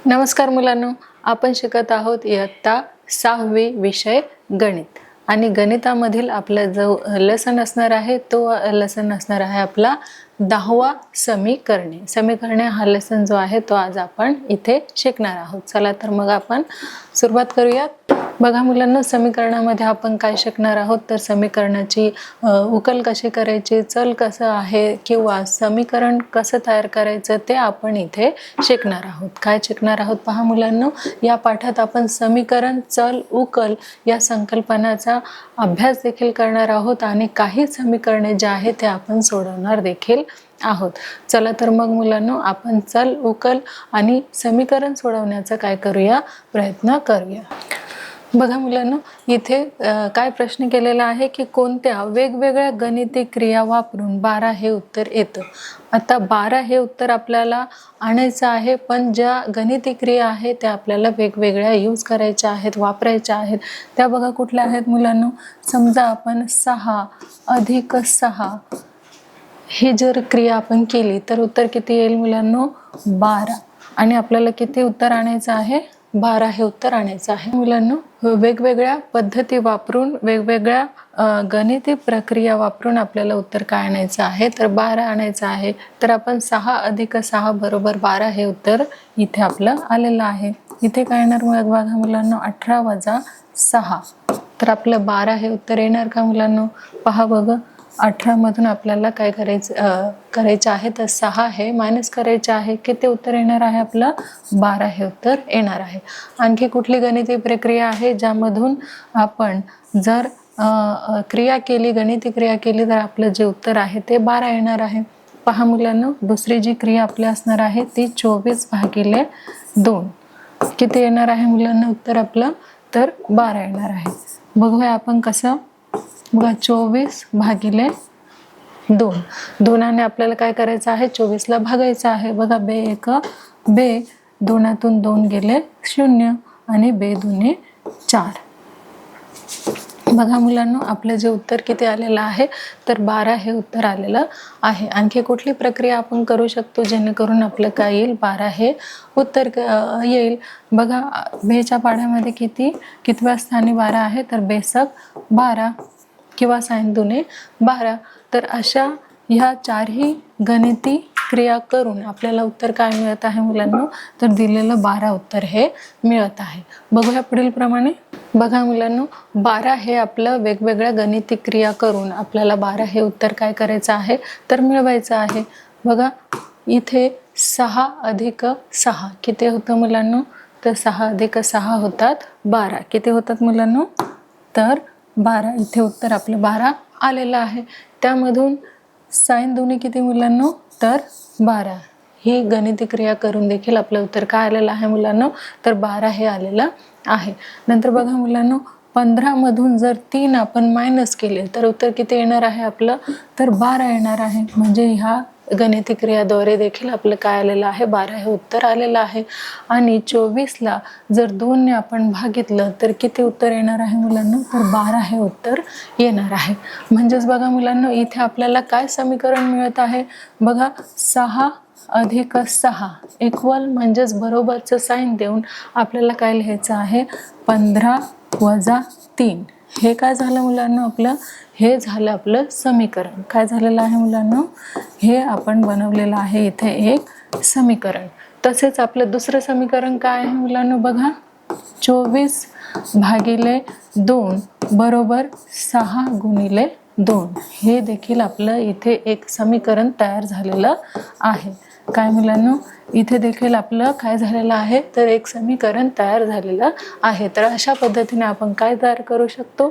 नमस्कार मुलांनो, आपण शिकत आहोत इयत्ता 6वी विषय गणित आणि गणितामधील आपला जो लेसन असणार आहे तो लेसन असणार आहे आपला 10वा समीकरणे हा लेसन जो आहे तो आज आपण इथे शिकणार आहोत। चला तर मग आपण सुरुवात करूयात। बघा मुलांना, समीकरणामध्ये आपण काय शिकणार आहोत तर समीकरणाची उकल कशी करायची, चल कसं आहे किंवा समीकरण कसं तयार करायचं ते आपण इथे शिकणार आहोत। काय शिकणार आहोत पहा मुलांना, या पाठात आपण समीकरण, चल, उकल या संकल्पनाचा अभ्यास देखील करणार आहोत आणि काही समीकरणे जे आहेत ते आपण सोडवणार देखील आहोत। चला तर मग मुलांनो, आपण चल, उकल आणि समीकरण सोडवण्याचा काय करूया, प्रयत्न करूया। बघा मुलांनो, इथे काय प्रश्न केलेला आहे की कोणत्या वेगवेगळ्या गणिती क्रिया वापरून 12 हे उत्तर येतं। आता 12 हे उत्तर आपल्याला आणायचं आहे, पण ज्या गणिती क्रिया आहेत त्या आपल्याला वेगवेगळ्या यूज करायच्या आहेत, वापरायच्या आहेत। त्या बघा कुठल्या आहेत मुलांनो, समजा आपण 6 अधिक 6 ही जर क्रिया आपण केली तर उत्तर किती येईल मुलांनो, 12। आणि आपल्याला किती उत्तर आणायचं आहे, 12 हे उत्तर आणायचं आहे। मुलांनो, वेगवेगळ्या पद्धती वापरून, वेगवेगळ्या गणिती प्रक्रिया वापरून आपल्याला उत्तर काय आणायचं आहे तर 12 आणायचं आहे। तर आपण 6 अधिक 6 बरोबर 12 हे उत्तर इथे आपलं आलेलं आहे। इथे काय येणार मग बघा मुलांनो, 18 वजा 6, तर आपलं 12 हे उत्तर येणार का मुलांनो? पहा बघ, 18 मधून आपल्याला काय करायचं आहे तर 6 हे मायनस करायचे आहे। किती उत्तर येणार आहे आपलं, 12 हे उत्तर येणार आहे। आणखी कुठली गणिती प्रक्रिया आहे ज्यामधून आपण जर क्रिया केली, गणिती क्रिया केली तर आपलं जे उत्तर आहे ते 12 येणार आहे। पहा मुलांनो, दुसरी जी क्रिया आपली असणार आहे ती 24/2 किती येणार आहे मुलांना उत्तर आपलं, तर 12 येणार आहे। बघूया आपण कसं। बघा, 24/2 दोनाने आपल्याला काय करायचं आहे, 24ला भागायचं आहे। बघा, बे 1 बे, दोनातून 2 गेले 0 आणि बे 2 4। बघा मुलांनो, आपलं जे उत्तर किती आलेलं आहे तर 12 हे उत्तर आलेलं आहे। आणखी कुठली प्रक्रिया आपण करू शकतो जेणेकरून आपलं काय येईल, 12 हे उत्तर येईल। बघा, बेच्या पाढ्यामध्ये कितव्या स्थानी 12 आहे तर बेसक 12 किंवा साइन 2 12। तर अशा ह्या चारही गणिती क्रिया करून आपल्याला उत्तर काय मिळत आहे मुलांनो, तर दिलेलं 12 उत्तर हे मिळत आहे। बघूया पुढील प्रमाणे। बघा मुलांनो, 12 हे आपलं वेगवेगळ्या गणिती क्रिया करून आपल्याला 12 हे उत्तर काय करायचं आहे तर मिळवायचं आहे। बघा, इथे 6 अधिक 6 किती होतं मुलांनो, तर 6 अधिक 6 होतात 12। किती होतात मुलांनो, तर 12। इथे उत्तर आपलं 12 आलेलं आहे। त्यामधून साइन 2 किती मुलांनो, तर 12। ही गणिती क्रिया करून देखील आपलं उत्तर काय आलेलं आहे मुलांनो, तर 12 हे आलेलं आहे। नंतर बघा मुलांनो, 15 मधून जर 3 आपण मायनस केले तर उत्तर किती येणार आहे आपलं, तर 12 येणार आहे। म्हणजे ह्या गणिती क्रियाद्वारे देखील आपलं काय आलेलं आहे, 12 हे उत्तर आलेलं आहे। आणि 24ला जर 2 ने आपण भागितलं तर किती उत्तर येणार आहे मुलांना, तर 12 हे उत्तर येणार आहे। म्हणजेच बघा मुलांना, इथे आपल्याला काय समीकरण मिळत आहे, बघा 6 अधिक 6 इक्वल म्हणजेच बरोबरचं साइन देऊन आपल्याला काय लिहायचं आहे, 15 वजा 3। हे काय झालं मुलांना आपलं, हे झालं आपलं समीकरण। काय झालेलं आहे मुलांना, हे आपण बनवलेलं आहे इथे एक समीकरण। तसेच आपलं दुसरं समीकरण काय आहे मुलांना, बघा 24/2 बरोबर 6 गुणिले 2। हे देखील आपलं इथे एक समीकरण तयार झालेलं आहे। काय मुलांनो, इथे देखील आपलं काय झालेलं आहे तर एक समीकरण तयार झालेलं आहे। तर अशा पद्धतीने आपण काय तयार करू शकतो,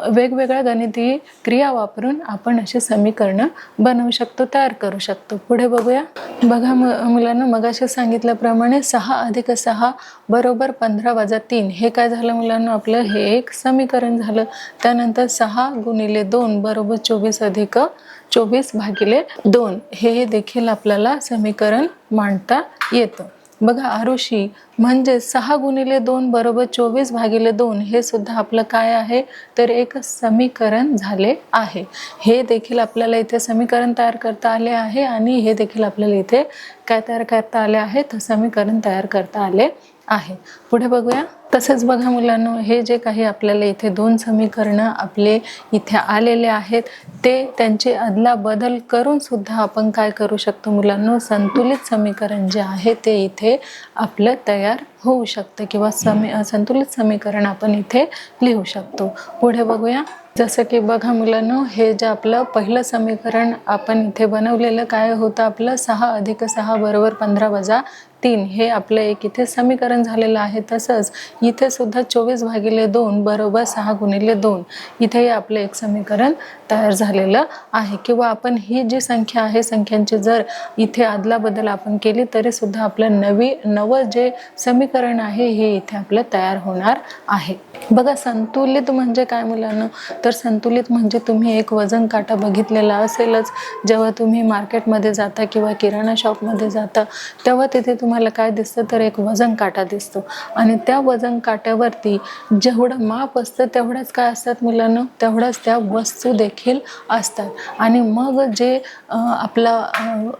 वेगवेगळ्या गणिती क्रिया वापरून आपण असे समीकरण बनवू शकतो, तयार करू शकतो। पुढे बघूया। बघा मुलांना, मगाशी सांगितल्याप्रमाणे 6 अधिक 6 बरोबर 15 वजा 3 हे काय झालं मुलांना आपलं, हे एक समीकरण झालं। त्यानंतर 6 गुणिले 2 बरोबर 24 अधिक 24/2 हे देखील आपल्याला समीकरण मांडता येतं। बघा आरुषी म्हणजे 6 गुणिले 2 बरोबर 24/2 हे सुद्धा आपलं काय आहे तर एक समीकरण झाले आहे. हे देखील आपल्याला इथे समीकरण तयार करता आले आहे आणि हे देखील आपल्याला इथे काय तयार करता आले आहे तर समीकरण तयार करता आले आहे. पुढे बघूया. तसेच बघा मुलांनो, हे जे काही आपल्याला इथे 2 समीकरणं आपले इथे आलेले आहेत ते त्यांची अदला बदल करून सुद्धा आपण काय करू शकतो मुलांनो, संतुलित समीकरण जे आहे ते इथे आपलं तयार होऊ शकतं किंवा संतुलित समीकरण आपण इथे लिहू शकतो. पुढे बघूया. जसं की बघा मुलांनो, हे जे आपलं पहिलं समीकरण आपण इथे बनवलेलं काय होतं आपलं 6 + 6 = 15 - 3 हे आपलं एक इथे समीकरण झालेलं आहे. तसंच इथे सुद्धा 24/2 बरोबर 6 गुणिले 2 इथेही आपलं एक समीकरण तयार झालेलं आहे. किंवा आपण ही जी संख्या आहे संख्यांची जर इथे अदलाबदल आपण केली तरी सुद्धा आपलं नवं जे समीकरण आहे हे इथे आपलं तयार होणार आहे. बघा संतुलित म्हणजे काय मुलांना, तर संतुलित म्हणजे तुम्ही एक वजन काटा बघितलेला असेलच. जेव्हा तुम्ही मार्केटमध्ये जाता किंवा किराणा शॉपमध्ये जाता तेव्हा तिथे तुम्हाला काय दिसतं तर एक वजन काटा दिसतो आणि त्या वजन काट्यावरती जेवढं माप असतं तेवढंच काय असतात मुलांना, तेवढंच त्या वस्तू देखील असतात. आणि मग जे आपला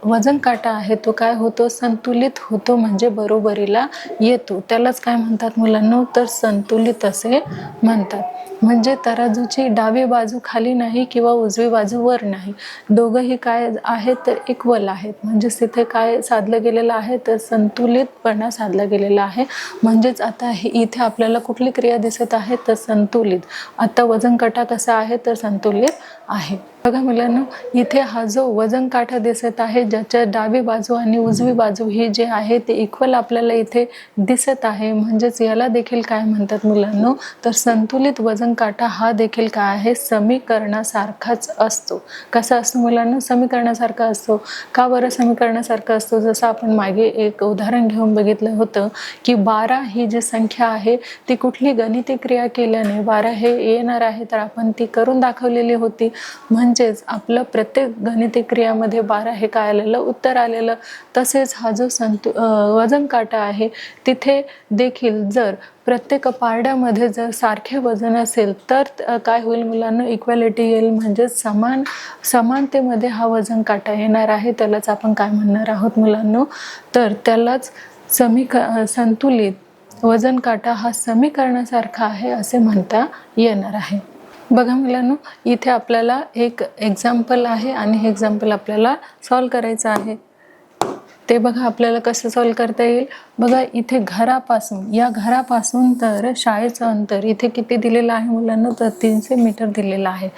वजन काटा आहे तो काय होतो, संतुलित होतो म्हणजे बरोबरीला येतो. त्यालाच काय म्हणतात मुलांना, तर संतुलित असे म्हणतात. म्हणजे तराजूची डावी बाजू खाली नाही किंवा उजवी बाजू वर नाही, दोघंही काय आहेत तर इक्वल आहेत. म्हणजेच तिथे काय साधलं गेलेलं आहे तर संतुलितपणा साधला गेलेला आहे. म्हणजेच आता इथे आपल्याला कुठली क्रिया दिसत आहे तर संतुलित. आता वजन काटा कसा आहे तर संतुलित आहे. बघा मुलांनो, इथे हा जो वजन काटा दिसत आहे ज्याच्या डावी बाजू आणि उजवी बाजू ही जे आहे ते इक्वल आपल्याला इथे दिसत आहे. म्हणजेच याला देखील काय म्हणतात मुलांनो, तर संतुलित वजन काटा हा देखील काय आहे, समीकरणासारखाच असतो. कसा असतो मुलांनो, समीकरणासारखा असतो. का बरं समीकरणासारखा असतो, जसं आपण मागे एक उदाहरण घेऊन बघितलं होतं की 12 ही जी संख्या आहे ती कुठली गणिती क्रिया केल्याने 12 हे येणार आहे तर आपण ती करून दाखवलेली होती. म्हणजेच आपलं प्रत्येक गणिती क्रियामध्ये 12 हे काय आलेलं, उत्तर आलेलं. तसेच हा जो वजन काटा आहे तिथे देखील जर प्रत्येक पारड्यामध्ये जर सारखे वजन असेल तर काय होईल मुलांना, इक्वॅलिटी येईल. म्हणजे समानतेमध्ये हा वजन काटा येणार आहे. त्यालाच आपण काय म्हणणार आहोत मुलांनो, तर त्यालाच संतुलित वजन काटा हा समीकरणासारखा आहे असे म्हणता येणार आहे. बघा मुलांनो, इथे आपल्याला एक एक्झाम्पल आहे आणि हे एक्झाम्पल आपल्याला सॉल्व करायचं आहे. ते बघा आपल्याला कसं सॉल्व करता येईल. बघा इथे या घरापासून तर शाळेचं अंतर इथे किती दिलेलं आहे मुलांना, तर 300 मीटर दिलेलं आहे.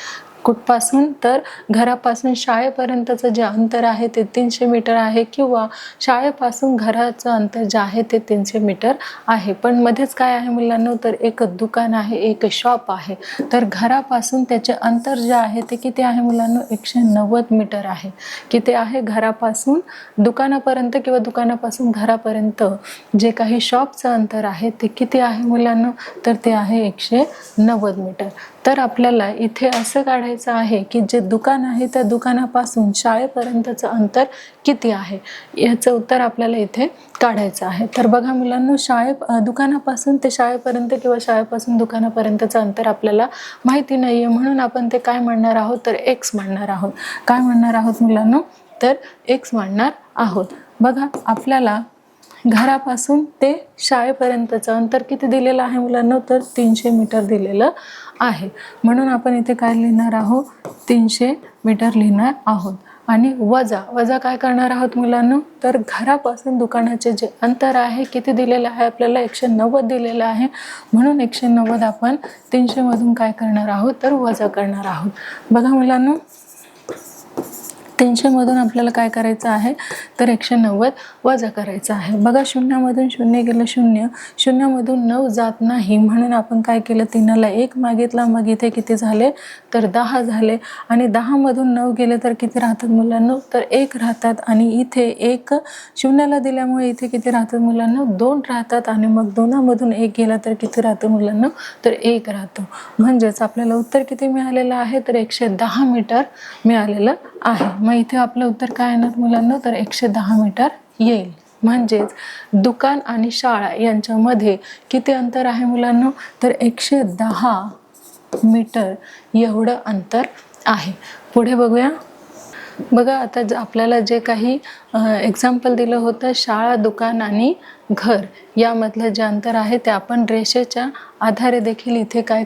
कुठपासून तर घरापासून शाळेपर्यंतचं जे अंतर आहे ते 300 मीटर आहे किंवा शाळेपासून घराचं अंतर जे आहे ते 300 मीटर आहे. पण मध्येच काय आहे मुलांना, तर एक दुकान आहे, एक शॉप आहे. तर घरापासून त्याचे अंतर जे आहे ते किती आहे मुलांना, 190 मीटर आहे. किती आहे, घरापासून दुकानापर्यंत किंवा दुकानापासून घरापर्यंत जे काही शॉपचं अंतर आहे ते किती आहे मुलांना, तर ते आहे 190 मीटर. तर आपल्याला इथे असं काढायचं आहे की जे दुकान आहे त्या दुकानापासून शाळेपर्यंतचं अंतर किती आहे, याचं उत्तर आपल्याला इथे काढायचं आहे. तर बघा मुलांनो, दुकानापासून ते शाळेपर्यंत किंवा शाळेपासून दुकानापर्यंतचं अंतर आपल्याला माहिती नाही आहे, म्हणून आपण ते काय म्हणणार आहोत तर x म्हणणार आहोत. काय म्हणणार आहोत मुलांनो, तर x म्हणणार आहोत. बघा आपल्याला घरापासून ते शाळेपर्यंतचं अंतर किती दिलेलं आहे मुलांना, तर 300 मीटर दिलेलं आहे. म्हणून आपण इथे काय लिहिणार आहोत, 300 मीटर लिहिणार आहोत. आणि वजा काय करणार आहोत मुलांना, तर घरापासून दुकानाचे जे अंतर आहे किती दिलेलं आहे आपल्याला, 190 दिलेलं आहे. म्हणून 190 आपण 300 मधून काय करणार आहोत तर वजा करणार आहोत. बघा मुलांना, 300 मधून आपल्याला काय करायचं आहे तर 190 वजा करायचं आहे. बघा शून्यामधून 0 गेलं 0, शून्यामधून 9 जात नाही म्हणून आपण काय केलं, 3ला 1 मागितला. मग इथे किती झाले तर 10 झाले. आणि 10 मधून 9 गेले तर किती राहतात मुलांना, तर 1 राहतात. आणि इथे 1 शून्याला दिल्यामुळे इथे किती राहतात मुलांना, 2 राहतात. आणि मग 2मधून 1 गेला तर किती राहतं मुलांना, तर 1 राहतो. म्हणजेच आपल्याला उत्तर किती मिळालेलं आहे तर 110 मीटर मिळालेलं आहे. मग इथे आपलं उत्तर काय येणार मुलांना, तर 110 मीटर येईल. म्हणजेच दुकान आणि शाळा यांच्यामध्ये किती अंतर आहे मुलांनो? तर 110 मीटर एवढं अंतर आहे. पुढे बघूया. बघा आता आपल्याला जे काही एक्झाम्पल दिलं होतं, शाळा, दुकान आणि घर यामधलं जे अंतर आहे ते आपण रेषेच्या आधारे देखील इथे काय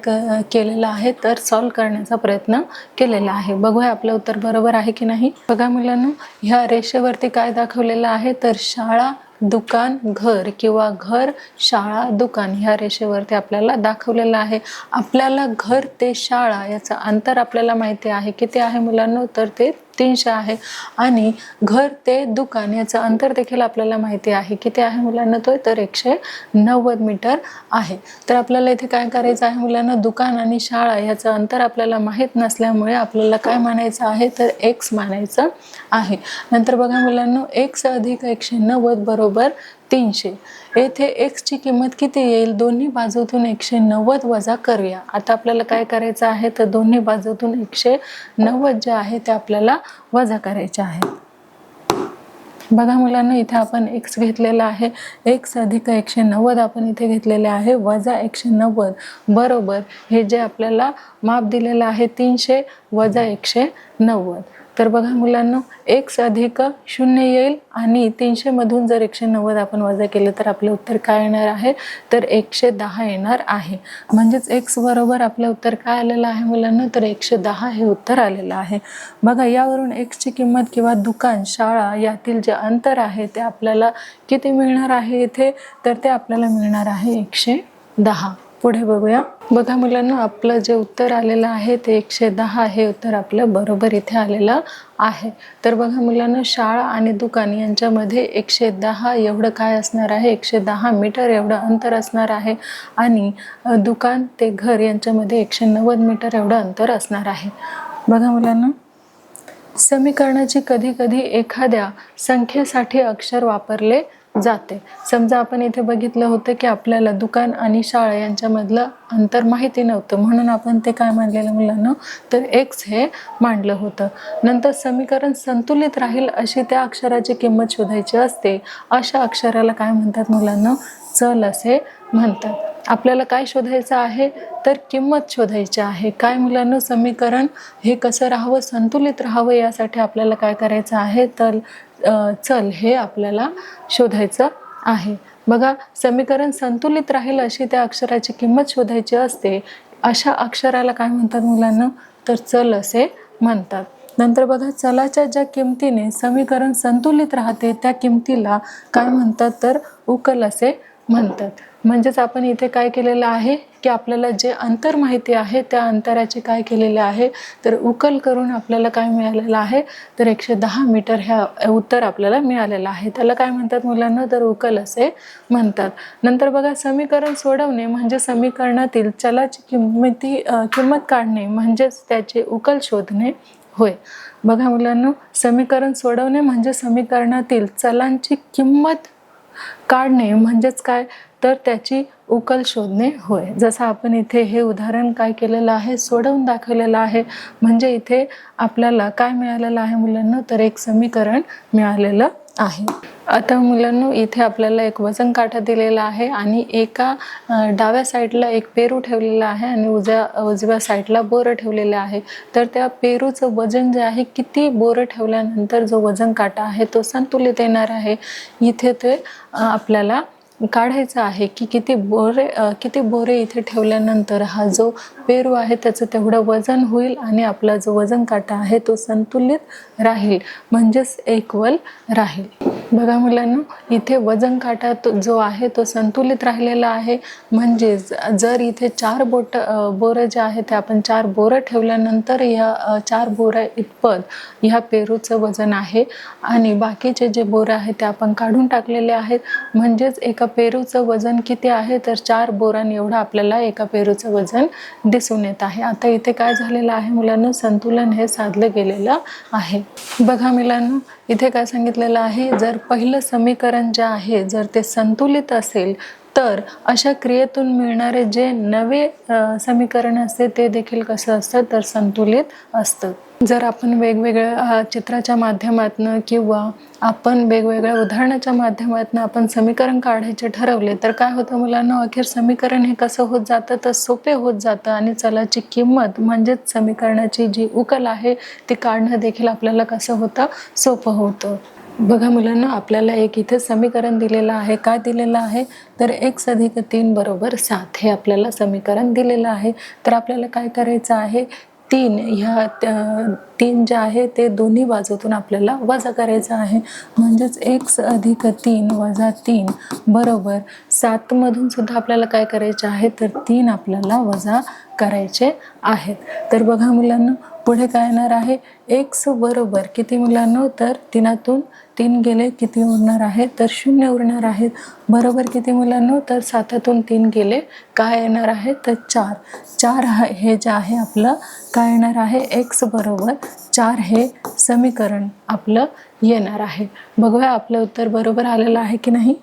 केलेलं आहे तर सॉल्व करण्याचा प्रयत्न केलेला आहे. बघूया आपलं उत्तर बरोबर आहे की नाही. बघा मुलांनो, ह्या रेषेवरती काय दाखवलेलं आहे तर शाळा, दुकान, घर किंवा घर, शाळा, दुकान ह्या रेषेवरती आपल्याला दाखवलेलं आहे. आपल्याला घर ते शाळा याचं अंतर आपल्याला माहिती आहे किती आहे मुलांनो, तर ते 300 आहे. आणि घर ते दुकान याचं अंतर देखील आपल्याला माहिती आहे किती आहे मुलांना, तो तर 190 मीटर आहे. तर आपल्याला इथे काय करायचं आहे मुलांना, दुकान आणि शाळा याचं अंतर आपल्याला माहीत नसल्यामुळे आपल्याला काय मानायचं आहे तर x मानायचं आहे. नंतर बघा मुलांना, x अधिक 190 बरोबर 300. येथे x ची किंमत किती येईल, दोन्ही बाजूतून 190 वजा करूया. आता आपल्याला काय करायचं आहे तर दोन्ही बाजूतून 190 जे आहे ते आपल्याला वजा करायचे आहे. बघा मुलांना, इथे आपण x घेतलेला आहे, x अधिक 190 आपण इथे घेतलेले आहे, वजा 190 बरोबर हे जे आपल्याला माप दिलेलं आहे 300 वजा 190. तर बघा मुलांना, x अधिक 0 येईल आणि 300 मधून जर 190 आपण वजा केलं तर आपलं उत्तर काय येणार आहे तर 110 येणार आहे. म्हणजेच x बरोबर आपलं उत्तर काय आलेलं आहे मुलांना तर 110 हे उत्तर आलेलं आहे. बघा, यावरून x ची किंमत किंवा दुकान, शाळा यातील जे अंतर आहे ते आपल्याला किती मिळणार आहे इथे तर ते आपल्याला मिळणार आहे 110. पुढे बघूया. बघा मुलांना, आपलं जे उत्तर आलेलं आहे ते 110 हे उत्तर आपलं बरोबर इथे आलेलं आहे. तर बघा मुलांना, शाळा आणि दुकान यांच्यामध्ये 110 एवढं काय असणार आहे, 110 मीटर एवढं अंतर असणार आहे. आणि दुकान ते घर यांच्यामध्ये 190 मीटर एवढं अंतर असणार आहे. बघा मुलांना, समीकरणाची कधी कधी एखाद्या संख्येसाठी अक्षर वापरले जाते. समजा आपण इथे बघितलं होतं की आपल्याला दुकान आणि शाळा यांच्यामधलं अंतर माहिती नव्हतं, म्हणून आपण ते काय मानलेलं मुलांना तर x हे मांडलं होतं. नंतर समीकरण संतुलित राहील अशी त्या अक्षराची किंमत शोधायची असते. अशा अक्षराला काय म्हणतात मुलांना, चल असे म्हणतात. आपल्याला काय शोधायचं आहे तर किंमत शोधायची आहे. काय मुलांना, समीकरण हे कसं राहावं, संतुलित राहावं यासाठी आपल्याला काय करायचं आहे तर चल हे आपल्याला शोधायचं आहे. बघा, समीकरण संतुलित राहील अशी त्या अक्षराची किंमत शोधायची असते. अशा अक्षराला काय म्हणतात मुलांना तर चल असे म्हणतात. नंतर बघा, चलाच्या ज्या किमतीने समीकरण संतुलित राहते त्या किमतीला काय म्हणतात तर उकल असे म्हणतात. म्हणजेच आपण इथे काय केलेलं आहे की आपल्याला जे अंतर माहिती आहे त्या अंतराचे काय केलेले आहे तर उकल करून आपल्याला काय मिळालेलं आहे तर 110 मीटर ह्या उत्तर आपल्याला मिळालेलं आहे. त्याला काय म्हणतात मुलांना तर उकल असे म्हणतात. नंतर बघा, समीकरण सोडवणे म्हणजे समीकरणातील चलाची किंमत काढणे म्हणजेच त्याचे उकल शोधणे होय. बघा मुलांना, समीकरण सोडवणे म्हणजे समीकरणातील चलांची किंमत काढणे म्हणजेच काय तर त्याची उकल शोधणे होय. जसं आपण इथे हे उदाहरण काय केलेलं आहे सोडवून दाखवलेलं आहे. म्हणजे इथे आपल्याला काय मिळालेलं आहे मुलांना तर एक समीकरण मिळालेलं आहे. आता मुलांनो, इथे आपल्याला एक वजन काटा दिलेला आहे आणि एका डाव्या साईडला एक पेरू ठेवलेला आहे आणि उजव्या साईडला बोरं ठेवलेले आहे. तर त्या पेरूचं वजन जे आहे, किती बोरं ठेवल्यानंतर जो वजन काटा आहे तो संतुलित येणार आहे, इथे ते आपल्याला काढायचं आहे की किती बोरे इथे ठेवल्यानंतर हा जो पेरू आहे त्याचं तेवढं वजन होईल आणि आपला जो वजन काटा आहे तो संतुलित राहील म्हणजेच इक्वल राहील. बघा मुलांनो, इथे वजन काटा जो आहे तो संतुलित राहिलेला आहे. म्हणजे जर इथे 4 बोरं जे आहे ते आपण 4 बोरं ठेवल्यानंतर या 4 बोरं इतपत ह्या पेरूचं वजन आहे आणि बाकीचे जे बोरं आहेत ते आपण काढून टाकलेले आहेत. म्हणजेच एका पेरूचं वजन किती आहे तर 4 बोरांनी एवढं आपल्याला एका पेरूचं वजन दिसून येत आहे. आता इथे काय झालेलं आहे मुलांना, संतुलन हे साधलं गेलेलं आहे. बघा मुलांनो, इथे काय सांगितलेलं आहे, जर पहिलं समीकरण जे आहे जर ते संतुलित असेल तर अशा क्रियेतून मिळणारे जे नवे समीकरण असते ते देखील कसं असतं तर संतुलित असतं. जर आपण वेगवेगळ्या चित्राच्या माध्यमातून किंवा आपण वेगवेगळ्या उदाहरणाच्या माध्यमातून आपण समीकरण काढायचे ठरवले तर काय होतं मुलांना, अखेर समीकरण हे कसं होत जातं तर सोपे होत जातं आणि चलाची किंमत म्हणजेच समीकरणाची जी उकल आहे ती काढणं देखील आपल्याला कसं होतं, सोपं होतं. बघा मुलांना, आपल्याला एक इथे समीकरण दिलेलं आहे. काय दिलेलं आहे तर x + 3 = 7 हे आपल्याला समीकरण दिलेलं आहे. तर आपल्याला काय करायचं आहे, 3 ह्या 3 जे आहे ते दोन्ही बाजूतून आपल्याला वजा करायचं आहे. म्हणजेच x + 3 - 3 = 7 मधून सुद्धा आपल्याला काय करायचे आहे तर 3 आपल्याला वजा करायचे आहेत. तर बघा मुलांना, पुढे काय येणार आहे, x बरोबर किती मुलांना, तर 3तून 3 गेले किती उरणार आहे तर 0 उरणार आहेत. बरोबर किती मुलांना, तर 7तून 3 गेले काय येणार आहे तर 4. 4 हे जे आहे आपलं काय येणार आहे, x बरोबर 4 हे समीकरण आपलं येणार आहे. बघूया आपलं उत्तर बरोबर आलेलं आहे की नाही.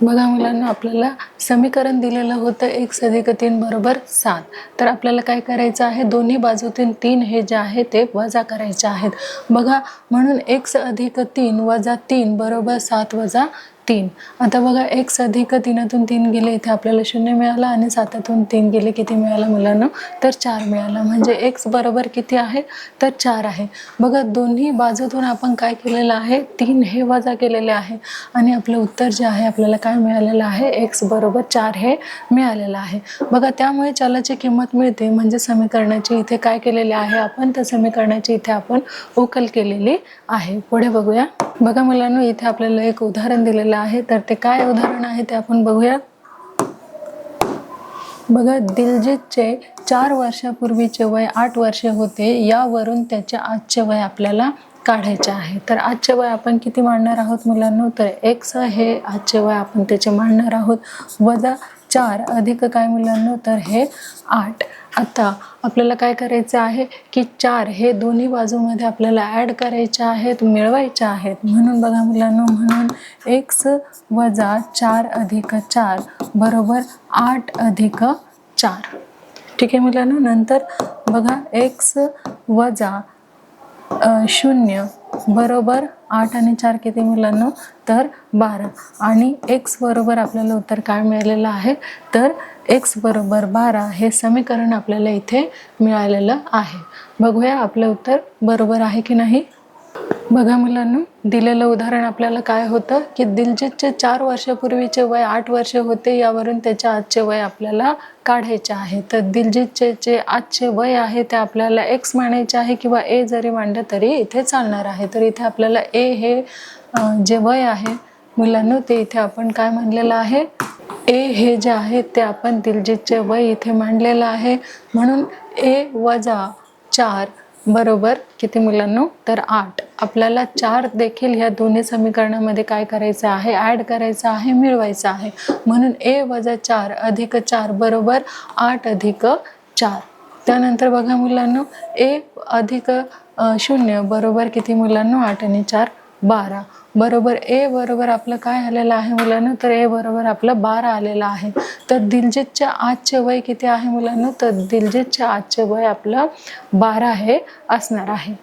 बघा मुलांना, आपल्याला समीकरण दिलेलं होतं x + 3 = 7. तर आपल्याला काय करायचं आहे, दोन्ही बाजूतून 3 हे जे आहे ते वजा करायचे आहेत. बघा, म्हणून x + 3 - 3 = 7 - 3. आता बघा, x + 3तून 3 गेले इथे आपल्याला 0 मिळाला आणि 7तून 3 गेले किती मिळाला मुलांना, तर 4 मिळाला. म्हणजे x बरोबर किती आहे तर 4 आहे. बघा, दोन्ही बाजूतून आपण काय केलेलं आहे, 3 हे वजा केलेले आहे आणि आपलं उत्तर जे आहे आपल्याला काय मिळालेलं आहे, x बरोबर 4 हे मिळालेलं आहे. बघा, त्यामुळे चलाची किंमत मिळते म्हणजे समीकरणाची इथे काय केलेले आहे आपण, त्या समीकरणाची इथे आपण उकल केलेली आहे. पुढे बघूया. बघा मुलांना, इथे आपल्याला एक उदाहरण दिलेलं आहे. तर ते काय उदाहरण आहे ते आपण बघूया. बघा, दिलजीतचे 4 वर्षापूर्वीचे वय 8 वर्षे होते. यावरून त्याचे आजचे वय आपल्याला काढायचे आहे. तर आजचे वय आपण किती मांडणार आहोत मुलांना, तर x हे आजचे वय आपण त्याचे मांडणार आहोत, वजा 4 अधिक काय मुलांना, तर हे 8. आता आपल्याला काय करायचं आहे की 4 हे दोन्ही बाजूमध्ये आपल्याला ॲड करायचे आहेत, मिळवायचे आहेत. म्हणून बघा मुलांना, म्हणून x - 4 अधिक 4 = 8 अधिक 4. ठीक आहे मुलांना. नंतर बघा, x - 0 बरोबर 8 आणि 4 किती मुलांना, तर 12. आणि x बरोबर आपल्याला उत्तर काय मिळालेलं आहे तर x बरोबर 12 हे समीकरण आपल्याला इथे मिळालेलं आहे. बघूया आपलं उत्तर बरोबर आहे की नाही. बघा मुलांना, दिलेलं उदाहरण आपल्याला काय होतं की दिलजीतचे 4 वर्षापूर्वीचे वय 8 वर्षे होते. यावरून त्याचे आजचे वय आपल्याला काढायचे आहे. तर दिलजीतचे जे आजचे वय आहे ते आपल्याला x मानायचे आहे किंवा a जरी मांडलं तरी इथे चालणार आहे. तर इथे आपल्याला a हे जे वय आहे मुलांना ते इथे आपण काय मानलेलं आहे, a हे जे आहे ते आपण दिलजीतचे वय इथे मांडलेलं आहे. म्हणून a - 4 बरोबर किती मुलांना, तर 8. आपल्याला 4 देखील ह्या दोन्ही समीकरणामध्ये काय करायचं आहे, ॲड करायचं आहे, मिळवायचं आहे. म्हणून a - 4 अधिक 4 बरोबर 8 अधिक 4. त्यानंतर बघा मुलांना, a अधिक 0 बरोबर किती मुलांना, 8 आणि 4 12. बरोबर a बरोबर आपलं काय आलेलं आहे मुलांना, तर a बरोबर आपलं 12 आलेलं आहे. तर दिलजीतचे आजचे वय किती आहे मुलांना, तर दिलजीतचे आजचे वय आपलं 12 हे असणार आहे.